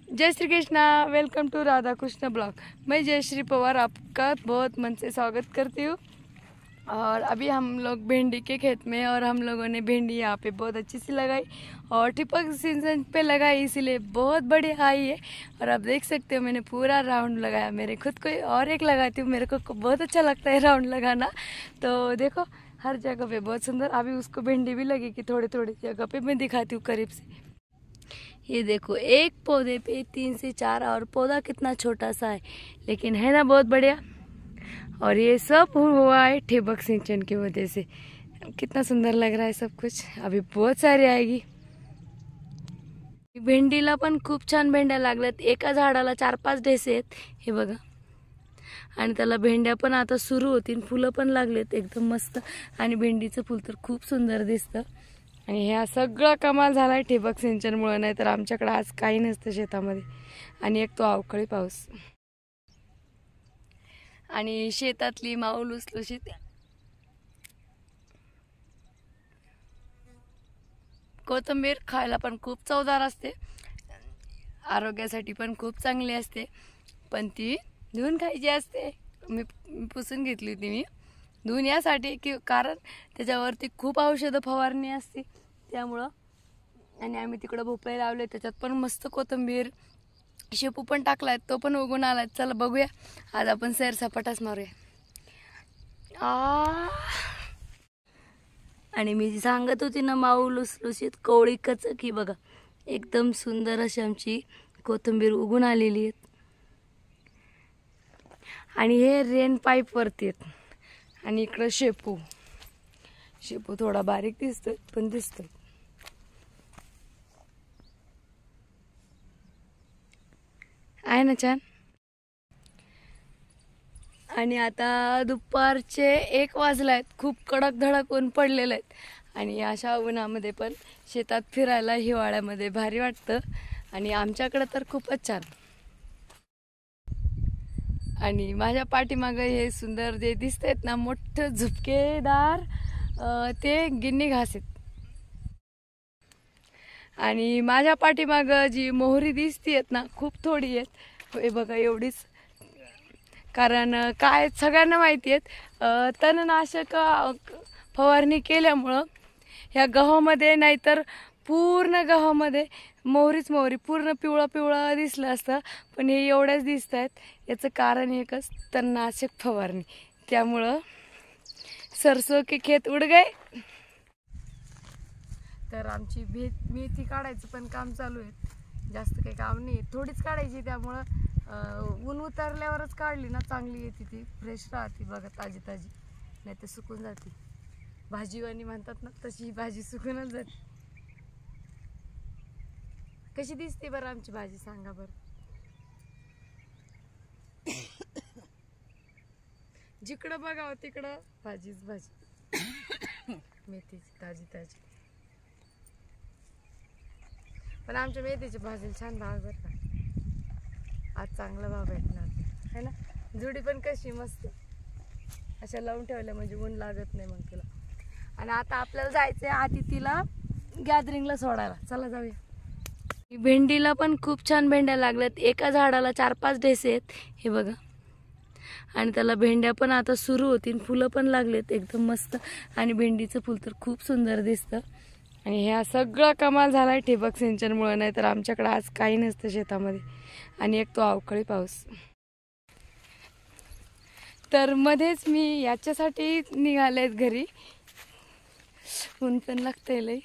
Jai Shri Krishna. Welcome to Radha Krishna blog. मैं जयश्री पवार आपका बहुत मन से स्वागत करती हूँ। और अभी हम लोग भिंडी के खेत में, और हम लोगों ने भिंडी यहाँ पे बहुत अच्छी सी लगाई और ठिपक सिंचन पे लगाई, इसीलिए बहुत बड़ी आई है। और आप देख सकते हो मैंने पूरा राउंड लगाया। मेरे खुद को और एक लगाती हूँ, मेरे को बहुत अच्छा लगता है राउंड लगाना। तो देखो हर जगह पे बहुत सुंदर। अभी उसको भिंडी भी लगेगी थोड़ी थोड़ी जगह पे, मैं दिखाती हूँ करीब से। ये देखो एक पौधे पे 3 से 4, और पौधा कितना छोटा सा है लेकिन है ना बहुत बढ़िया। और ये सब हुआ है ठिबक सिंचन की वजह से। कितना सुंदर लग रहा है सब कुछ। अभी बहुत सारी आएगी। भेंडीला पण खूप छान भेंड्या लागल्यात। एका झाडाला 4-5 ढेसे आहेत हे बघा। आणि त्याला भेंड्या पण आता सुरू होतील, फुलं पण लागलेत एकदम मस्त। आणि भेंडीचं फुल तर खूप सुंदर दिसतं। आणि ह्या सगळं कमाल झालाय ठिबक सिंचनमुळे, नाही तर आमच्याकडे आज काही नसतं शेतामध्ये। आणि एक तो अवकाळी पाऊस आणि शेतातली माऊ लुसलुशीत कोथिंबीर खायला पण खूप चवदार असते, आरोग्यासाठी पण खूप चांगली असते, पण ती धुवून खायची असते। मी पुसून घेतली होती मी धुवून यासाठी की कारण त्याच्यावरती खूप औषध फवारणी असते त्यामुळं। आणि आम्ही तिकडे भोपळे लावले, त्याच्यात पण मस्त कोथिंबीर शेपू पण टाकलाय, तो पण उगून आलाय। चला बघूया आज आपण सैर सपाटाच मारूया। आणि मी सांगत होती ना माऊ लुसलुशीत कवळी कचकी बघा, एकदम सुंदर अशी आमची कोथिंबीर उगून आलेली आहे। आणि हे रेन पाईप वरती आहेत। आणि इकडे शेपू थोडा बारीक दिसतोय पण दिसतोय। आहे ना छान। आणि आता दुपारचे 1 वाजलायत, खूप कडक धडक ऊन पडलेले आहेत। आणि अशा उन्हामध्ये पण शेतात फिरायला हिवाळ्यामध्ये भारी वाटतं। आणि आमच्याकडे तर खूपच छान। आणि माझ्या पाठीमागं हे सुंदर जे दिसतात ना मोठं झुपकेदार, ते गिन्नी घास आहेत। आणि माझ्या पाठीमागं जी मोहरी दिसतीयत ना खूप थोडी आहेत, हे बघा एवढीच। कारण काय सगळ्यांना माहिती आहेत, तणनाशक फवारणी केल्यामुळं ह्या गव्हामध्ये, नाहीतर पूर्ण गव्हामध्ये मोहरीच मोहरी, पूर्ण पिवळा पिवळा दिसलं असतं, पण हे एवढ्याच दिसत आहेत। याचं कारण एकच, तणनाशक फवारणी। त्यामुळं सरसों के खेत उड गए। तर आमची मेथी काढायचं पण काम चालू आहे। जास्त काही काम नाही, थोडीच काढायची, त्यामुळं ऊन उतरल्यावरच काढली ना चांगली येते, ती फ्रेश राहते बघा, ताजी ताजी। नाही तर सुकून जाते, भाजीवाणी म्हणतात ना तशी ही भाजी सुकूनच जाते। कशी दिसते बरं आमची भाजी सांगा बरं। जिकडं बघावं तिकडं भाजीच भाजी, मेथीची ताजी ताजी। पण आमच्या मेथीची भाजी छान भाव बरं का, आज चांगला भाव भेटणार है ना। जुडी पण कशी मस्त अशा लावून ठेवल्या म्हणजे ऊन लागत नाही मग तिला। आणि आता आपल्याला जायचंय आधी तिला गॅदरिंगला सोडायला, चला जाऊया। भेंडीला पण खूप छान भेंड्या लागल्यात। एका झाडाला 4-5 ढेसे आहेत हे बघा। आणि त्याला भेंड्या पण आता सुरू होतील, फुलं पण लागलेत एकदम मस्त। आणि भेंडीचं फुल तर खूप सुंदर दिसतं। आणि ह्या सगळं कमाल झालाय ठिबक सिंचनमुळे, नाही तर आमच्याकडे आज काही नसतं शेतामध्ये। आणि एक तो अवकाळी पाऊस। तर मध्येच मी याच्यासाठी निघालेत घरी, ऊन पण लागतंय लई।